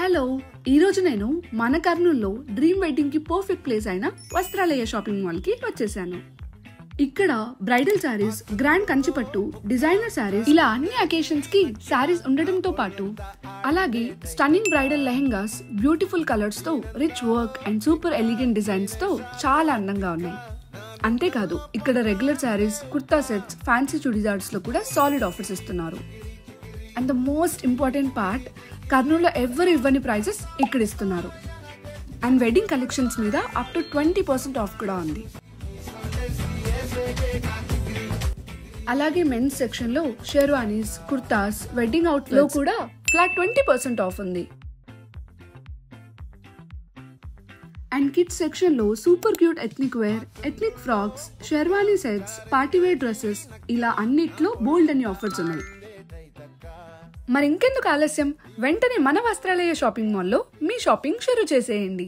Hello, ఈరోజు నేను మన కర్నూలులో డ్రీమ్ వెడ్డింగ్ కి పర్ఫెక్ట్ ప్లేస్ అయిన వస్త్రాలయ షాపింగ్ మాల్ కి వచ్చేసాను. ఇక్కడ బ్రైడల్ శారీస్, గ్రాండ్ కంచిపట్టు, డిజైనర్ శారీస్ ఇలా అన్ని అకేషన్స్ కి శారీస్ ఉండటంతో పాటు అలాగే stunning bridal lehengas beautiful colours తో, rich work and super elegant designs తో చాలా అందంగా ఉన్నాయి. అంతేకాదు ఇక్కడ regular sarees, kurta sets, fancy churidars లో కూడా సాలిడ్ ఆఫర్స్ ఇస్తున్నారు. And the most important part, కర్నూలులో ఎవరు ఇవ్వని ప్రైజెస్ ఇక్కడ ఇస్తున్నారు. అండ్ వెడ్డింగ్ కలెక్షన్స్ మీద అప్ టు 20% ఆఫ్ కూడా ఉంది. అలాగే మెన్స్ సెక్షన్ లో షెర్వానీస్, కుర్తాస్, వెడ్డింగ్ అవుట్ లో కూడా ఫ్లాట్ 20% ఆఫ్ ఉంది. అండ్ కిడ్స్ సెక్షన్ లో super cute ethnic wear, ethnic frocks, sherwani sets, partywear dresses ఇలా అన్నిట్లో బోల్డ్ అని ఆఫర్స్ ఉన్నాయి. మరి ఇంకెందుకు ఆలస్యం, వెంటనే మన వస్త్రాలయ షాపింగ్ మాల్లో మీ షాపింగ్ షురూ చేసేయండి.